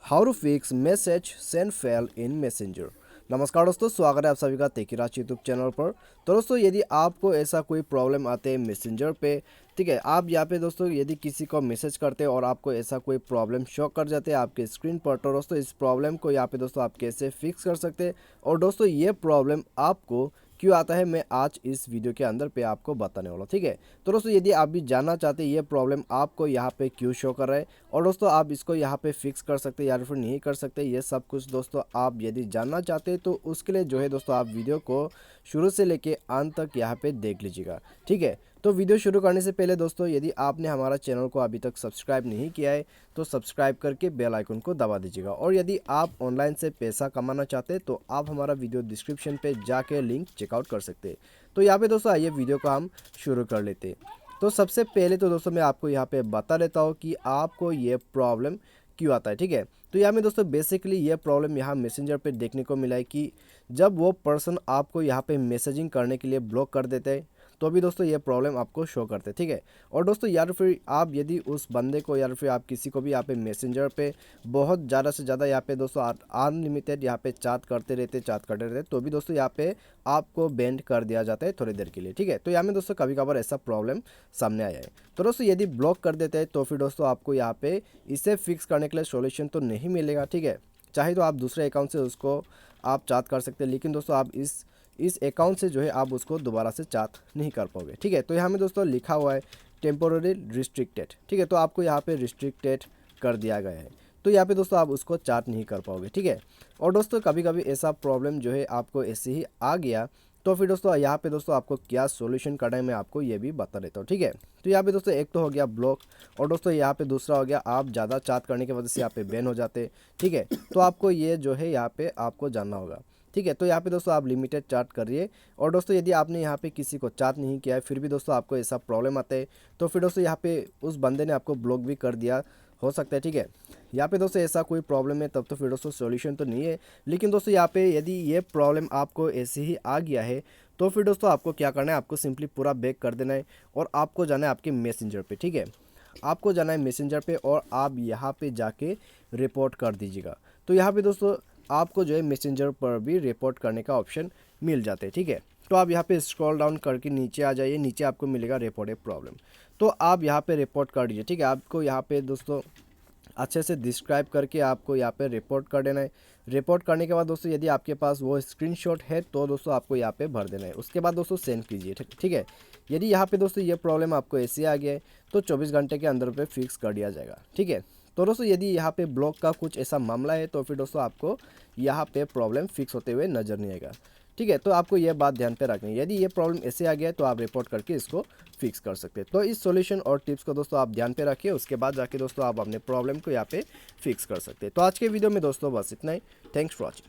How to fix message send fail in Messenger. नमस्कार दोस्तों, स्वागत है आप सभी का टेकीराज यूट्यूब चैनल पर। तो दोस्तों, यदि आपको ऐसा कोई प्रॉब्लम आते हैं मैसेंजर पे, ठीक है, आप यहाँ पे दोस्तों यदि किसी को मैसेज करते हैं और आपको ऐसा कोई प्रॉब्लम शो कर जाते हैं आपके स्क्रीन पर, तो दोस्तों इस प्रॉब्लम को यहाँ पे दोस्तों आप कैसे फिक्स कर सकते हैं और दोस्तों ये प्रॉब्लम आपको क्यों आता है, मैं आज इस वीडियो के अंदर पे आपको बताने वाला हूँ। ठीक है, तो दोस्तों यदि आप भी जानना चाहते हैं ये प्रॉब्लम आपको यहाँ पे क्यों शो कर रहा है और दोस्तों आप इसको यहाँ पे फिक्स कर सकते हैं या फिर नहीं कर सकते, ये सब कुछ दोस्तों आप यदि जानना चाहते हैं तो उसके लिए जो है दोस्तों आप वीडियो को शुरू से लेके अंत तक यहाँ पे देख लीजिएगा। ठीक है, तो वीडियो शुरू करने से पहले दोस्तों यदि आपने हमारा चैनल को अभी तक सब्सक्राइब नहीं किया है तो सब्सक्राइब करके बेल आइकन को दबा दीजिएगा। और यदि आप ऑनलाइन से पैसा कमाना चाहते हैं तो आप हमारा वीडियो डिस्क्रिप्शन पे जाके लिंक चेकआउट कर सकते हैं। तो यहाँ पे दोस्तों आइए वीडियो को हम शुरू कर लेते हैं। तो सबसे पहले तो दोस्तों मैं आपको यहाँ पे बता देता हूँ कि आपको ये प्रॉब्लम क्यों आता है। ठीक है, तो यहाँ में दोस्तों बेसिकली ये प्रॉब्लम यहाँ मैसेंजर पे देखने को मिला है कि जब वो पर्सन आपको यहाँ पे मैसेजिंग करने के लिए ब्लॉक कर देते हैं तो भी दोस्तों ये प्रॉब्लम आपको शो करते हैं। ठीक है, और दोस्तों यार फिर आप यदि उस बंदे को या फिर आप किसी को भी यहाँ पे मैसेंजर पे बहुत ज़्यादा से ज़्यादा यहाँ पे दोस्तों अनलिमिटेड यहाँ पे चैट करते रहते तो भी दोस्तों यहाँ पे आपको बैंड कर दिया जाता है थोड़ी देर के लिए। ठीक है, तो यहाँ में दोस्तों कभी कभार ऐसा प्रॉब्लम सामने आया है। तो दोस्तों यदि ब्लॉक कर देते हैं तो फिर दोस्तों आपको यहाँ पे इसे फिक्स करने के लिए सॉल्यूशन तो नहीं मिलेगा। ठीक है, चाहे तो आप दूसरे अकाउंट से उसको आप चैट कर सकते हैं, लेकिन दोस्तों आप इस अकाउंट से जो है आप उसको दोबारा से चैट नहीं कर पाओगे। ठीक है, तो यहाँ में दोस्तों लिखा हुआ है टेम्पोररी रिस्ट्रिक्टेड। ठीक है, तो आपको यहाँ पे रिस्ट्रिक्टेड कर दिया गया है, तो यहाँ पे दोस्तों आप उसको चैट नहीं कर पाओगे। ठीक है, और दोस्तों कभी कभी ऐसा प्रॉब्लम जो है आपको ऐसे ही आ गया तो फिर दोस्तों यहाँ पे दोस्तों आपको क्या सॉल्यूशन करना है मैं आपको ये भी बता देता हूँ। ठीक है, तो यहाँ पे दोस्तों एक तो हो गया ब्लॉक और दोस्तों यहाँ पे दूसरा हो गया आप ज़्यादा चैट करने की वजह से यहाँ पे बैन हो जाते। ठीक है, तो आपको ये जो है यहाँ पे आपको जानना होगा। ठीक है, तो यहाँ पे दोस्तों आप लिमिटेड चैट करिए और दोस्तों यदि आपने यहाँ पे किसी को चैट नहीं किया है फिर भी दोस्तों आपको ऐसा प्रॉब्लम आता है तो फिर दोस्तों यहाँ पे उस बंदे ने आपको ब्लॉक भी कर दिया हो सकता है। ठीक है, यहाँ पे दोस्तों ऐसा कोई प्रॉब्लम है तब तो फिर दोस्तों सॉल्यूशन तो नहीं है, लेकिन दोस्तों यहाँ पे यदि ये प्रॉब्लम आपको ऐसे ही आ गया है तो फिर दोस्तों आपको क्या करना है, आपको सिंपली पूरा बैक कर देना है और आपको जाना है आपके मैसेंजर पे। ठीक है, आपको जाना है मैसेंजर पे और आप यहाँ पे जाके रिपोर्ट कर दीजिएगा। तो यहाँ पे दोस्तों आपको जो है मैसेंजर पर भी रिपोर्ट करने का ऑप्शन मिल जाते हैं। ठीक है, तो आप यहाँ पे स्क्रॉल डाउन करके नीचे आ जाइए, नीचे आपको मिलेगा रिपोर्ट ए प्रॉब्लम, तो आप यहाँ पे रिपोर्ट कर दीजिए। ठीक है, आपको यहाँ पे दोस्तों अच्छे से डिस्क्राइब करके आपको यहाँ पे रिपोर्ट कर देना है। रिपोर्ट करने के बाद दोस्तों यदि आपके पास वो स्क्रीनशॉट है तो दोस्तों आपको यहाँ पे भर देना है, उसके बाद दोस्तों सेंड कीजिए। ठीक है, यदि यहाँ पे दोस्तों ये प्रॉब्लम आपको ऐसे आ गया है तो 24 घंटे के अंदर पे फिक्स कर दिया जाएगा। ठीक है, तो दोस्तों यदि यहाँ पे ब्लॉक का कुछ ऐसा मामला है तो फिर दोस्तों आपको यहाँ पे प्रॉब्लम फिक्स होते हुए नज़र नहीं आएगा। ठीक है, तो आपको यह बात ध्यान पे रखनी है, यदि ये प्रॉब्लम ऐसे आ गया है तो आप रिपोर्ट करके इसको फिक्स कर सकते हैं। तो इस सॉल्यूशन और टिप्स को दोस्तों आप ध्यान पे रखिए, उसके बाद जाके दोस्तों आप अपने प्रॉब्लम को यहाँ पे फिक्स कर सकते हैं। तो आज के वीडियो में दोस्तों बस इतना ही। Thanks for watching.